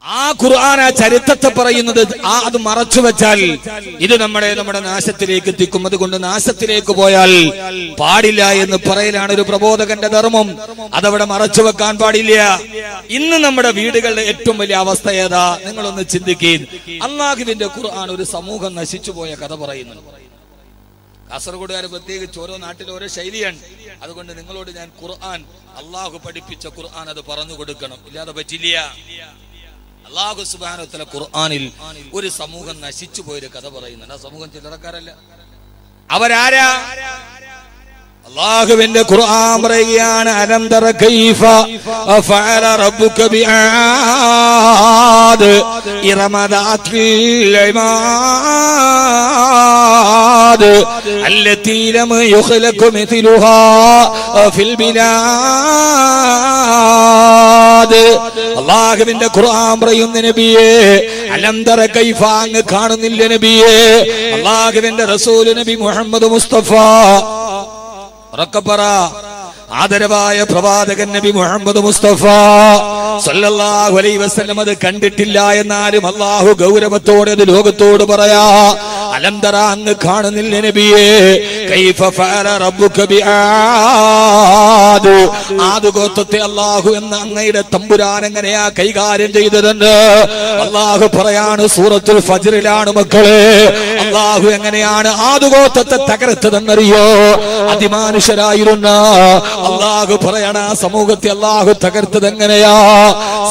ആ ഖുർആൻ ആ ചരിത്രത്തെ പറയുന്നത് അത് മറച്ചു വെച്ചാൽ ഇത് നമ്മുടെ നാശത്തിലേക്ക് എത്തിക്കും. അതുകൊണ്ട് നാശത്തിലേക്ക് പോയാൽ പാടില്ല എന്ന് പറയലാണ് ഒരു പ്രബോധകന്റെ ധർമ്മം. അതവിടെ മറച്ചു വെക്കാൻ പാടില്ല. ഇന്ന് നമ്മുടെ വീടുകളുടെ ഏറ്റവും വലിയ അവസ്ഥ ഏതാ? നിങ്ങളൊന്ന് ചിന്തിക്കുക. അല്ലാഹുവിന്റെ ഖുർആൻ ഒരു സമൂഹം നശിച്ചു പോയ കഥ പറയുന്നു. കാസർഗോഡുകാർ പ്രത്യേകിച്ച് ഓരോ നാട്ടിൽ ഓരോ ശൈലിയാണ്. അതുകൊണ്ട് നിങ്ങളോട് ഞാൻ ഖുർആൻ, അള്ളാഹു പഠിപ്പിച്ച ഖുർആൻ അത് പറഞ്ഞു കൊടുക്കണം, ഇല്ലാതെ പറ്റില്ല. അല്ലാഹു സുബ്ഹാനഹു വ തആല ഖുർആനിൽ ഒരു സമൂഹം നശിച്ചു പോയൊരു കഥ പറയുന്നുണ്ട്. ആ സമൂഹം ചില്ലറക്കാരല്ല. അവരാരാ? അല്ലാഹുവിന്റെ ഖുർആൻ പറയുകയാണ്, അലം തറ കൈഫ ഫഅല റബ്ബുക ബിആദ് ഇറമ ദാത്തിൽ ഇമാദ് അല്ലതി ലം യുഖ്ലഖ മിഥ്ലുഹാ ഫിൽ ബിലാദ്. അല്ലാഹുവിന്റെ ഖുർആൻ പറയുന്ന നബിയേ, അലം തറ കൈഫ, അങ്ങ് കാണുന്നില്ല നബിയേ? അല്ലാഹുവിന്റെ റസൂൽ നബി മുഹമ്മദ് മുസ്തഫ ആദരവായ പ്രവാചകൻ നബി മുഹമ്മദ് മുസ്തഫ സല്ലല്ലാഹു അലൈഹി വസല്ലം അത് കണ്ടിട്ടില്ല. എന്നാലും അല്ലാഹു ഗൗരവത്തോടെ അത് ലോകത്തോട് പറയാ, അലം തറ, അങ്ങ് കാണുന്നില്ല നബിയേ? കൈഫ ഫഅല റബ്ബുക ബിആദ്, ആദ് ഗോത്രത്തെ അല്ലാഹു എന്ന അങ്ങയുടെ തമ്പുരാൻ എങ്ങനെയാ കൈകാര്യം ചെയ്തതെന്ന് അല്ലാഹു പറയാണ്. സൂറത്തുൽ ഫജ്റിലാണ് മക്കളെ. അല്ലാഹു എങ്ങനെയാണ് ആദ് ഗോത്രത്തെ തകർത്തതെന്നറിയോ? അതിമാനുഷരായിരുന്ന അല്ലാഹു പറയണ സമൂഹത്തെ അല്ലാഹു തകർത്തത് എങ്ങനെയാ?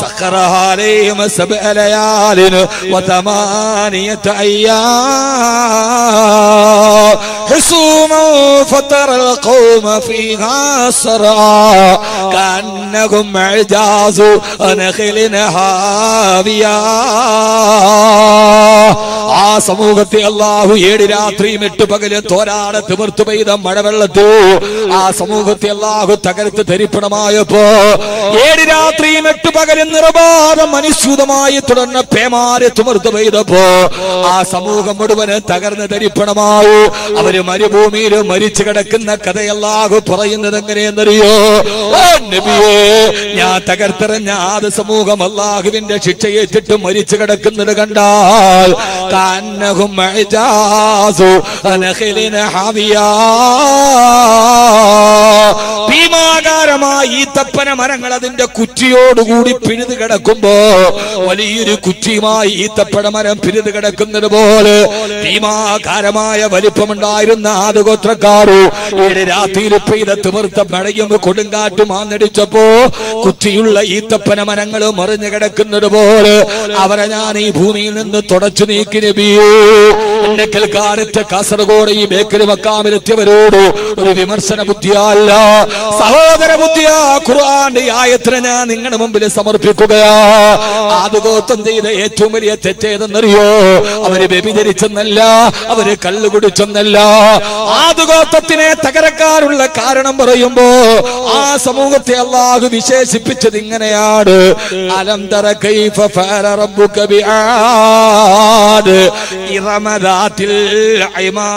സഖറഹാ അലൈഹിം സബ്അ ലയാലിൻ വതമാനിയത അയ്യാം ഹുസൂമൻ ഫതറൽ ഖൗമ ഫീഹാ സറാ കഅന്നഹും അജാസു നഖലിൻ ഹാവിയാ. ആ സമൂഹത്തെ അല്ലാഹു 7 രാത്രിയും 8 പകലും തോരാതെ തിമിർത്തു പെയ്ത മഴവെള്ളത്തോ ആ സമൂഹത്തെ അല്ലാഹു തകർത്ത് ധരിപ്പണമായപ്പോ 7 രാത്രിയും 8 പകലും നിർബാധം അനുസ്യൂതമായി തുടർന്ന് പേമാരെ തിമിർത്തു പെയ്തപ്പോ ആ സമൂഹം മുഴുവന് തകർന്ന് ധരിപ്പണമാവൂ. അവര് മരുഭൂമിയിൽ മരിച്ചു കിടക്കുന്ന കഥ അല്ലാഹു പറയുന്നത് എങ്ങനെയെന്നറിയോ? നബിയേ, ഞാൻ തകർത്തെറിഞ്ഞ ആദ്യ സമൂഹം അല്ലാഹുവിന്റെ ശിക്ഷയേറ്റിട്ട് മരിച്ചു കിടക്കുന്നത് കണ്ടാൽ കഅന്നഹും അജാസു നഖലിൻ ഹാവിയാ, ഭീമാകാരമായ ഈത്തപ്പന മരങ്ങൾ അതിന്റെ കുറ്റിയോടുകൂടി പിഴുതു കിടക്കുമ്പോ വലിയൊരു കുറ്റിയുമായി ഈത്തപ്പന മരം പിഴുതു കിടക്കുന്നത് പോലെ ഭീമാകാരമായ വലിപ്പമുണ്ടായിരുന്ന ആദ് ഗോത്രക്കാരു 7 രാത്രിയിൽ പെയ്ത തിമിർത്ത മഴയും കൊടുങ്കാറ്റും ആഞ്ഞടിച്ചപ്പോ കുറ്റിയുള്ള ഈത്തപ്പന മരങ്ങൾ മറിഞ്ഞു കിടക്കുന്നത് പോലെ അവരെ ഞാൻ ഈ ഭൂമിയിൽ നിന്ന് തുടച്ചു നീക്കി നബിയേ. എന്നെ കേൾക്കാനെത്തിയ കാസർഗോഡ് ഈ ബേക്കറി മക്കാമിലെത്തിയവരോട് ഒരു വിമർശന ബുദ്ധിയല്ല, സഹോദര ബുദ്ധിയാ. ഖുർആന്റെ ആയത്തിനെ ഞാൻ നിങ്ങളുടെ മുമ്പിൽ സമർപ്പിക്കുകയാ. ആദ് ഗോത്രം ചെയ്ത ഏറ്റവും വലിയ തെറ്റേതെന്നറിയോ? അവര് വ്യഭിചരിച്ചെന്നല്ല, അവര് കള്ളു കുടിച്ചെന്നല്ല. ആദ് ഗോത്രത്തിനെ തകർക്കാനുള്ള കാരണം പറയുമ്പോ ആ സമൂഹത്തെ അല്ലാഹു വിശേഷിപ്പിച്ചത് ഇങ്ങനെയാണ്, അലം തറ കൈഫ ഫഅല റബ്ബുക ബിആദ് ഇറമ ദാത്തിൽ ഇമാദ്.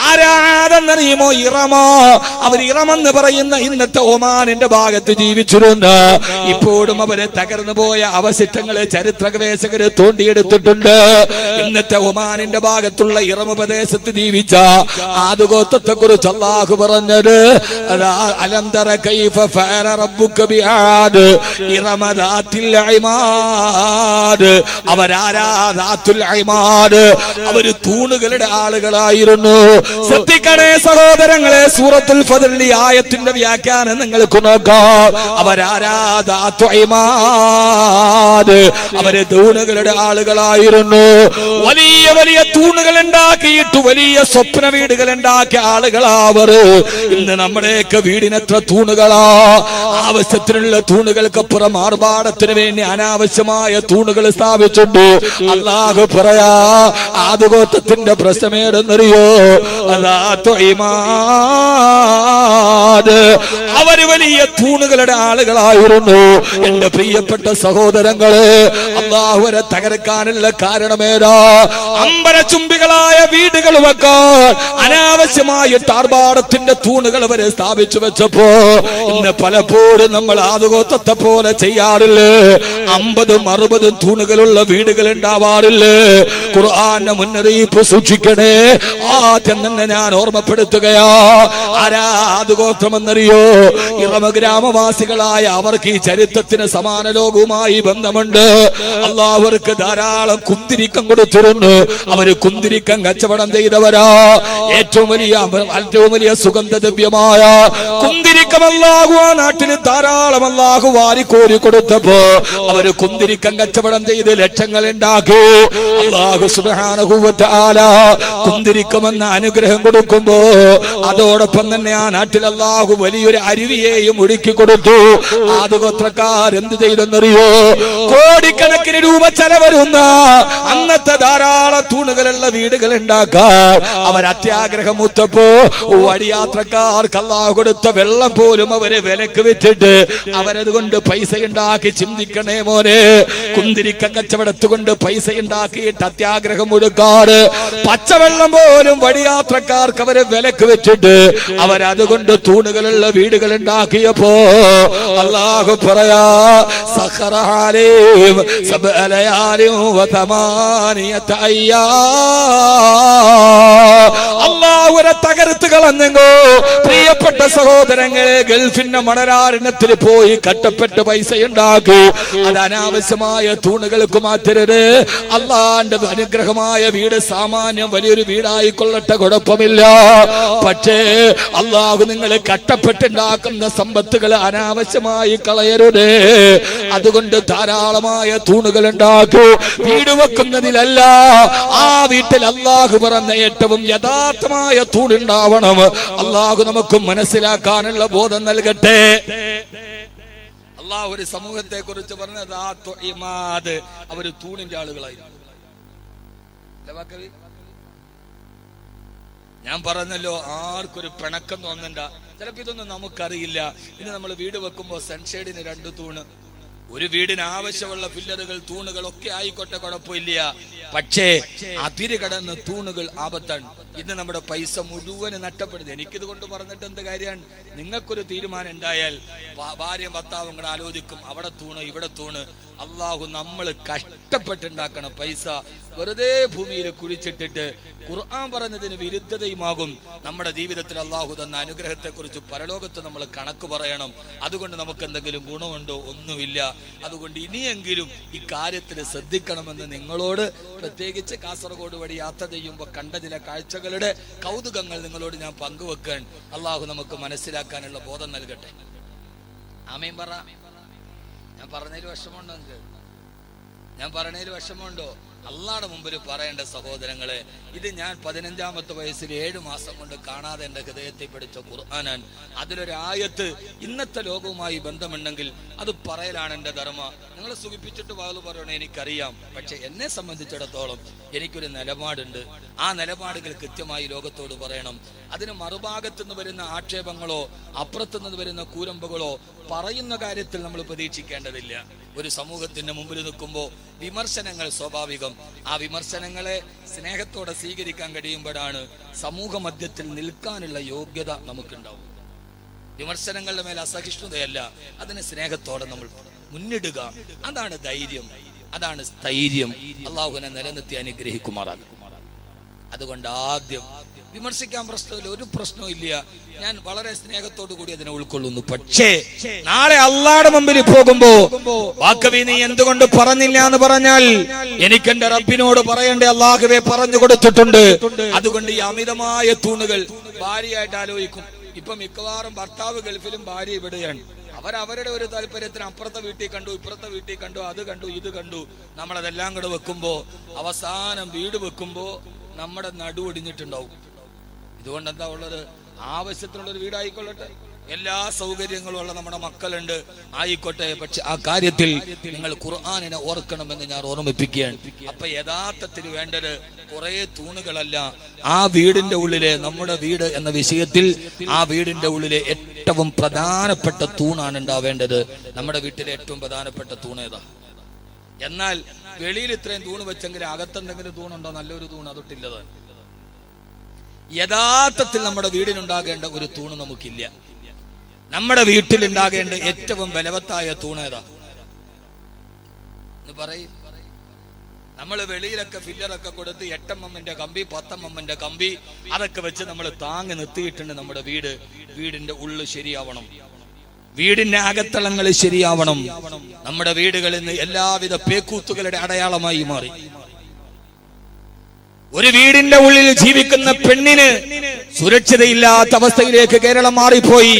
ആരാധനറിയുമോ? ഇറമ. അവർ ഇറമെന്ന് പറയുന്ന ഇന്നത്തെ ഒമാനിന്റെ ഭാഗത്ത് ജീവിച്ചിരുന്ന ഇപ്പോഴും അവര് തകർന്നു പോയ അവശിഷ്ടങ്ങള് ചരിത്ര ഗവേഷകര് തോണ്ടിയെടുത്തിട്ടുണ്ട്. ഇന്നത്തെ ഒമാനിന്റെ ഭാഗത്തുള്ള ഇറമ പ്രദേശത്ത് ജീവിച്ച ആദ് ഗോത്രത്തെ കുറിച്ച് അല്ലാഹു പറഞ്ഞത്, അലം തറ കൈഫ ഫഅല റബ്ബുക ബിആദ് ഇറമ ദാത്തിൽ ഇമാദ്. അവരാരാ? ദാത്തുൽ ഇമാദ്. അവര് തൂണുകളുടെ ആളുകളായിരുന്നു. ശ്രദ്ധിക്കണേ സഹോദരങ്ങളെ, സൂറത്തുൽ ഫജ്റിലെ ആയത്തിന്റെ വ്യാഖ്യാനം നിങ്ങൾക്ക് നോക്കാം. അവരാരാ? ദാത്തുൽ ഇമാദ്. അവര് തൂണുകളുടെ ആളുകളായിരുന്നു. വലിയ വലിയ തൂണുകൾ ഉണ്ടാക്കിയിട്ട് വലിയ സ്വപ്ന വീടുകൾ ഉണ്ടാക്കിയ ആളുകളാവർ. ഇന്ന് നമ്മുടെയൊക്കെ വീടിനെത്ര തൂണുകളാ! ആവശ്യത്തിനുള്ള തൂണുകൾക്കപ്പുറം ആർഭാടത്തിന് വേണ്ടി അനാവശ്യമായ തൂണുകൾ സ്ഥാപിച്ചിട്ടുണ്ട്. അല്ലാഹു പറയാ, ആദ് ഗോത്രത്തിന്റെ പ്രശ്നമേടെന്നറിയോ? അവര് വലിയ തൂണുകളുടെ ആളുകളായിരുന്നു. എന്റെ പ്രിയപ്പെട്ട സഹോദരങ്ങളെ, അല്ലാഹുവരെ തകർക്കാനുള്ള കാരണമേതാ? അമ്പരചുംബികളായ വീടുകൾ വെക്കാൻ അനാവശ്യമായിട്ട് ആർഭാടത്തിന്റെ തൂണുകൾ അവരെ സ്ഥാപിച്ചു വെച്ചപ്പോ ഇന്ന് പലപ്പോഴും നമ്മൾ ആദുഗോത്രത്തെ പോലെ ചെയ്യാറില്ലേ? 50-60 തൂണുകളുള്ള വീടുകൾ ഉണ്ടാവാറില്ലേ? ഖുർആന്റെ മുന്നറിയിപ്പ് സൂക്ഷിക്കണേ. ആദ്യം തന്നെ ഞാൻ ഓർമ്മപ്പെടുത്തുകയാ, ആരാ ആദുഗോത്രമെന്നറിയോ? ഇറമ ഗ്രാമവാസികളായ അവർക്ക് ഈ ചരിത്രത്തിന് സമാന ലോകവുമായി ബന്ധമുണ്ട്. അല്ലാഹു അവർക്ക് ധാരാളം കുന്തിരിക്കം കൊടുത്തിരുന്നു. അവര് കുന്തിരിക്കം കച്ചവടം ചെയ്തവരാ. ഏറ്റവും വലിയ സുഗന്ധദ്രവ്യമായ കുന്തിരിക്കം അല്ലാഹു ആ നാട്ടിൽ ധാരാളം അല്ലാഹു വാരിക്കോരി കൊടുത്തപ്പോ അവര് കുന്തിരിക്കം കച്ചവടം ചെയ്ത് ലക്ഷങ്ങൾ ഉണ്ടാക്കി. അല്ലാഹു സുബ്ഹാനഹു വ തആല കുന്തിരിക്കമെന്ന അനുഗ്രഹം കൊടുക്കുമ്പോ അതോടൊപ്പം തന്നെ ആ നാട്ടിൽ അല്ലാഹു വലിയൊരു അരുവിയെയും ഒഴുക്കി കൊടുത്തു. ആദുഗോത്രക്കാർ എന്ത് ചെയ്തെന്നറിയോ? കോടിക്കണക്കിന് രൂപ ചെലവരുന്ന അന്നത്തെ ധാരാളം തൂണുകളുള്ള വീടുകൾ ഉണ്ടാക്കാൻ അവർ അത്യാഗ്രഹം മൂത്തപ്പോ വഴിയാത്രക്കാർക്ക് അല്ലാഹു കൊടുത്ത വെള്ളം പോലും അവര് വിലക്ക് വെച്ചിട്ട് അവരതുകൊണ്ട് പൈസ ഉണ്ടാക്കി. ചിന്തിക്കണേ മോനെ, കുന്തിരിക്ക കച്ചവടത്തുകൊണ്ട് പൈസ ഉണ്ടാക്കിയിട്ട് അത്യാഗ്രഹം കൊടുക്കാറ്. പച്ചവെള്ളം പോലും വഴിയാത്രക്കാർക്ക് അവര് വിലക്ക് വെച്ചിട്ട് അവരതുകൊണ്ട് തൂണുകളുള്ള വീടുകൾ ഉണ്ടാക്കിയപ്പോ അല്ലാഹു പറയാ, സഖറഹാലീം സബഅലയാലിം വതമാനിയത അയ്യാം. അല്ലാഹുവരെ തകർത്ത് കളഞ്ഞെങ്കോ പ്രിയപ്പെട്ട സഹോദരങ്ങളെ, ഗൾഫിന്റെ മണരാരണ്യത്തിൽ പോയി കട്ടപ്പെട്ട് പൈസ ഉണ്ടാക്കി അത് അനാവശ്യമായ തൂണുകൾക്ക് മാറ്റരുത്. അള്ളാന്റെ അനുഗ്രഹമായ വീട് സാമാന്യം വലിയൊരു വീടായിക്കൊള്ളട്ടെ, കുഴപ്പമില്ല. പക്ഷേ അള്ളാഹു നിങ്ങൾ കട്ടപ്പെട്ടുണ്ടാക്കുന്ന സമ്പത്തുകൾ അനാവശ്യമായി കളയരുത്. അതുകൊണ്ട് ധാരാളമായ തൂണുകൾ ഉണ്ടാക്കൂ. വീട് വെക്കുന്നതിലല്ല, ആ വീട്ടിൽ അള്ളാഹു പറഞ്ഞ ഏറ്റവും യഥാർത്ഥമായ തൂണുണ്ടാവണം. അള്ളാഹു നമുക്ക് മനസ്സിലാക്കാനുള്ള ബോധം നൽകട്ടെ. അള്ളാഹു ഒരു സമൂഹത്തെ കുറിച്ച് പറഞ്ഞത് അവര് തൂണിന്റെ ആളുകളായിരുന്നു. ഞാൻ പറഞ്ഞല്ലോ, ആർക്കൊരു പിണക്കം തോന്നണ്ട. ചിലപ്പോ ഇതൊന്നും നമുക്കറിയില്ല. ഇനി നമ്മൾ വീട് വെക്കുമ്പോ സൺഷെയ്ഡിന് 2 തൂണ്, ഒരു വീടിന് ആവശ്യമുള്ള പില്ലറുകൾ തൂണുകൾ ഒക്കെ ആയിക്കോട്ടെ, കുഴപ്പമില്ല. പക്ഷേ അതിര് കടന്ന് തൂണുകൾ ആപത്താണ്. ഇന്ന് നമ്മുടെ പൈസ മുഴുവന് നഷ്ടപ്പെടുന്നത്. എനിക്കിത് കൊണ്ട് പറഞ്ഞിട്ട് എന്ത് കാര്യമാണ്? നിങ്ങൾക്കൊരു തീരുമാനം ഉണ്ടായാൽ ഭാര്യയും ഭർത്താവും കൂടെ ആലോചിക്കും, അവിടെ തൂണ് ഇവിടെ തൂണ്. അള്ളാഹു നമ്മൾ കഷ്ടപ്പെട്ടുണ്ടാക്കണം പൈസ വെറുതെ ഭൂമിയിൽ കുഴിച്ചിട്ടിട്ട് ഖുർആൻ പറഞ്ഞതിന് വിരുദ്ധതയുമാകും. നമ്മുടെ ജീവിതത്തിൽ അള്ളാഹു തന്ന അനുഗ്രഹത്തെ കുറിച്ച് പരലോകത്ത് നമ്മൾ കണക്ക് പറയണം. അതുകൊണ്ട് നമുക്ക് എന്തെങ്കിലും ഗുണമുണ്ടോ? ഒന്നുമില്ല. അതുകൊണ്ട് ഇനിയെങ്കിലും ഈ കാര്യത്തിൽ ശ്രദ്ധിക്കണമെന്ന് നിങ്ങളോട്, പ്രത്യേകിച്ച് കാസർഗോഡ് വഴി യാത്ര ചെയ്യുമ്പോൾ കണ്ട ചില കാഴ്ചകളുടെ കൗതുകങ്ങൾ നിങ്ങളോട് ഞാൻ പങ്കുവെക്കാൻ അള്ളാഹു നമുക്ക് മനസ്സിലാക്കാനുള്ള ബോധം നൽകട്ടെ. ആമീൻ പറ. ഞാൻ പറഞ്ഞതിൽ വിഷമമുണ്ടോ? ഞാൻ പറഞ്ഞതിൽ വിഷമമുണ്ടോ? അള്ളാഹുടെ മുമ്പിൽ പറയേണ്ട സഹോദരങ്ങളെ, ഇത് ഞാൻ 15ാമത്തെ വയസ്സിൽ 7 മാസം കൊണ്ട് കാണാതെ എന്റെ ഹൃദയത്തിൽ പഠിച്ച ഖുർആനാണ്. അതിലൊരു ആയത്ത് ഇന്നത്തെ ലോകവുമായി ബന്ധമുണ്ടെങ്കിൽ അത് പറയലാണ് എന്റെ ധർമ്മ. നിങ്ങൾ സുഖിപ്പിച്ചിട്ട് വാള് പറയണേ എനിക്കറിയാം. പക്ഷെ എന്നെ സംബന്ധിച്ചിടത്തോളം എനിക്കൊരു നിലപാടുണ്ട്. ആ നിലപാടുകൾ കൃത്യമായി ലോകത്തോട് പറയണം. അതിന് മറുഭാഗത്തുനിന്ന് വരുന്ന ആക്ഷേപങ്ങളോ അപ്പുറത്തുനിന്ന് വരുന്ന കൂരമ്പുകളോ പറയുന്ന കാര്യത്തിൽ നമ്മൾ പ്രതീക്ഷിക്കേണ്ടതില്ല. ഒരു സമൂഹത്തിന്റെ മുമ്പിൽ നിൽക്കുമ്പോൾ വിമർശനങ്ങൾ സ്വാഭാവികം. ആ വിമർശനങ്ങളെ സ്നേഹത്തോടെ സ്വീകരിക്കാൻ കഴിയുമ്പോഴാണ് സമൂഹ മധ്യത്തിൽ നിൽക്കാനുള്ള യോഗ്യത നമുക്കുണ്ടാവും. വിമർശനങ്ങളുടെ മേൽ അസഹിഷ്ണുതയല്ല, അതിനെ സ്നേഹത്തോടെ നമ്മൾ മുന്നിടുക. അതാണ് ധൈര്യം, അതാണ് സ്ഥൈര്യം. അള്ളാഹുവിനെ നിലനിർത്തി അനുഗ്രഹിക്കുമാറാകും. അതുകൊണ്ട് ആദ്യം വിമർശിക്കാൻ പ്രശ്നമില്ല, ഒരു പ്രശ്നവും ഇല്ല. ഞാൻ വളരെ സ്നേഹത്തോടു കൂടി അതിനെ ഉൾക്കൊള്ളുന്നു. പക്ഷേ നാളെ അള്ളാഹുടെ മുമ്പിൽ പോകുമ്പോ വാക്കവി നീ എന്തുകൊണ്ട് പറഞ്ഞില്ല എന്ന് പറഞ്ഞാൽ എനിക്ക് എന്റെ റബ്ബിനോട് പറയേണ്ട അള്ളാഹുവെ പറഞ്ഞു കൊടുത്തിട്ടുണ്ട്. അതുകൊണ്ട് ഈ അമിതമായ തൂണുകൾ ഭാര്യയായിട്ട് ആലോചിക്കും. ഇപ്പൊ മിക്കവാറും ഭർത്താവ് ഗൾഫിലും ഭാര്യ ഇവിടെയാണ്. അവരവരുടെ ഒരു താല്പര്യത്തിന് അപ്പുറത്തെ വീട്ടിൽ കണ്ടു, ഇപ്പുറത്തെ വീട്ടിൽ കണ്ടു, അത് കണ്ടു, ഇത് കണ്ടു. നമ്മളതെല്ലാം കൂടെ വെക്കുമ്പോ അവസാനം വീട് വെക്കുമ്പോ നമ്മുടെ നടുവൊടിഞ്ഞിട്ടുണ്ടാവും. ഇതുകൊണ്ട് എന്താ ഉള്ളത്? ആവശ്യത്തിനുള്ളൊരു വീടായിക്കൊള്ളട്ടെ, എല്ലാ സൗകര്യങ്ങളും ഉള്ള നമ്മുടെ മക്കളുണ്ട്, ആയിക്കോട്ടെ. പക്ഷെ ആ കാര്യത്തിൽ നിങ്ങൾ ഖുർആനിനെ ഓർക്കണമെന്ന് ഞാൻ ഓർമ്മിപ്പിക്കുകയാണ്. അപ്പൊ യഥാർത്ഥത്തിൽ വേണ്ടത് കുറെ തൂണുകളല്ല. ആ വീടിന്റെ ഉള്ളിലെ നമ്മുടെ വീട് എന്ന വിഷയത്തിൽ ആ വീടിന്റെ ഉള്ളിലെ ഏറ്റവും പ്രധാനപ്പെട്ട തൂണാണ് ഉണ്ടാവേണ്ടത്. നമ്മുടെ വീട്ടിലെ ഏറ്റവും പ്രധാനപ്പെട്ട തൂണേതാ? എന്നാൽ വെളിയിൽ ഇത്രയും തൂണ് വെച്ചെങ്കിൽ അകത്തെന്തെങ്കിലും തൂണുണ്ടോ? നല്ലൊരു തൂണ് അതൊട്ടില്ലതാണ്. യഥാർത്ഥത്തിൽ നമ്മുടെ വീടിനുണ്ടാകേണ്ട ഒരു തൂണ് നമുക്കില്ല. നമ്മുടെ വീട്ടിലുണ്ടാകേണ്ട ഏറ്റവും ബലവത്തായ തൂണേതാ എന്ന് പറയും. നമ്മൾ വെളിയിലൊക്കെ ഫില്ലറൊക്കെ കൊടുത്ത് 8 mm കമ്പി 10 mm കമ്പി അതൊക്കെ വെച്ച് നമ്മൾ താങ്ങി നിർത്തിയിട്ടുണ്ട്. നമ്മുടെ വീടിന്റെ ഉള്ളു ശരിയാവണം, വീടിന്റെ അകത്തളങ്ങൾ ശരിയാവണം. നമ്മുടെ വീടുകളിൽ നിന്ന് എല്ലാവിധ പേക്കൂത്തുകളുടെ അടയാളമായി മാറി. ഒരു വീടിന്റെ ഉള്ളിൽ ജീവിക്കുന്ന പെണ്ണിന് സുരക്ഷിതയില്ലാത്ത അവസ്ഥയിലേക്ക് കേരളം മാറിപ്പോയി.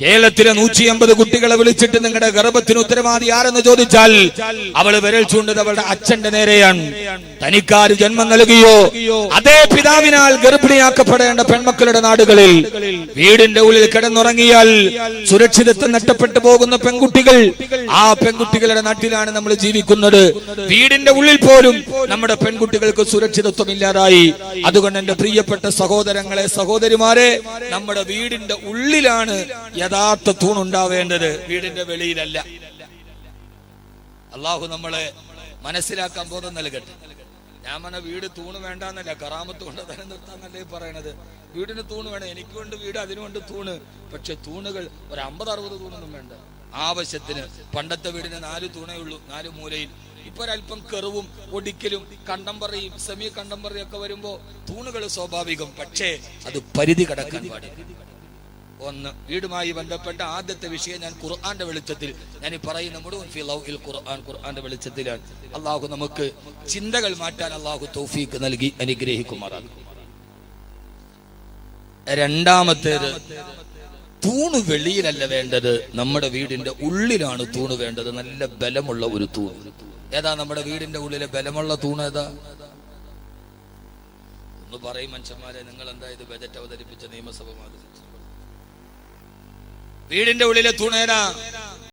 കേരളത്തിലെ 150 കുട്ടികളെ വിളിച്ചിട്ട് നിങ്ങളുടെ ഗർഭത്തിന് ഉത്തരവാദി ആരെന്ന് ചോദിച്ചാൽ അവള് വിരൽ ചൂണ്ടത് അവളുടെ അച്ഛന്റെ നേരെയാണ്. തനിക്കാര് ജന്മം നൽകിയോ അതേ പിതാവിനാൽ ഗർഭിണിയാക്കപ്പെടേണ്ട പെൺമക്കളുടെ നാടുകളിൽ വീടിന്റെ ഉള്ളിൽ കിടന്നുറങ്ങിയാൽ സുരക്ഷിതത്വം നഷ്ടപ്പെട്ടു പോകുന്ന പെൺകുട്ടികൾ, ആ പെൺകുട്ടികളുടെ നാട്ടിലാണ് നമ്മൾ ജീവിക്കുന്നത്. വീടിന്റെ ഉള്ളിൽ പോലും നമ്മുടെ പെൺകുട്ടികൾക്ക് സുരക്ഷിതത്വം ഇല്ലാതായി. അതുകൊണ്ട് എന്റെ പ്രിയപ്പെട്ട സഹോദരങ്ങളെ, സഹോദരിമാരെ, നമ്മുടെ വീടിന്റെ ഉള്ളിലാണ് യഥാർത്ഥ തൂണുണ്ടാവേണ്ടത്, വീടിന്റെ വെളിയിലല്ല. അള്ളാഹു നമ്മളെ മനസ്സിലാക്കാൻ ബോധം നൽകട്ടെ. ഞാൻ പറഞ്ഞ വീട് തൂണ് വേണ്ടെന്നല്ല, കറാമത്ത് കൊണ്ട് തന്നെ നിർത്താന്നല്ലേ പറയണത്. വീടിന് തൂണ് വേണം, എനിക്കുണ്ട് വീട്, അതിനുകൊണ്ട് തൂണ്. പക്ഷെ തൂണുകൾ ഒരു 50-60 തൂണൊന്നും വേണ്ട. ആവശ്യത്തിന്. പണ്ടത്തെ വീടിന് 4 തൂണേ ഉള്ളൂ, 4 മൂലയിൽ. ഇപ്പൊ ഒരല്പം കെറുവും ഒടിക്കലും കണ്ടംപറയും സെമി കണ്ടംപറയും ഒക്കെ വരുമ്പോ തൂണുകൾ സ്വാഭാവികം. പക്ഷേ അത് പരിധി കടക്കാൻ പാടില്ല. ഒന്ന്, വീടുമായി ബന്ധപ്പെട്ട ആദ്യത്തെ വിഷയം ഞാൻ ഖുർആന്റെ വെളിച്ചത്തിൽ ഞാൻ ഈ പറയുന്ന മുഴുവൻ ഖുർആന്റെ വെളിച്ചത്തിലാണ്. അള്ളാഹു നമുക്ക് ചിന്തകൾ മാറ്റാൻ അള്ളാഹു തൗഫീഖ് നൽകി അനുഗ്രഹിക്കുമാറാകും. രണ്ടാമത്തേത്, തൂണ് വെളിയിലല്ല വേണ്ടത്, നമ്മുടെ വീടിന്റെ ഉള്ളിലാണ് തൂണ് വേണ്ടത്. നല്ല ബലമുള്ള ഒരു തൂണ്. ഏതാ നമ്മുടെ വീടിന്റെ ഉള്ളിലെ ബലമുള്ള തൂണ്? ഏതാ ഒന്ന് പറയും മനുഷ്യന്മാരെ. നിങ്ങൾ എന്താ ഇത് ബജറ്റ് അവതരിപ്പിച്ച നിയമസഭ മാതിരി? വീടിന്റെ ഉള്ളിലെ തൂണേനാ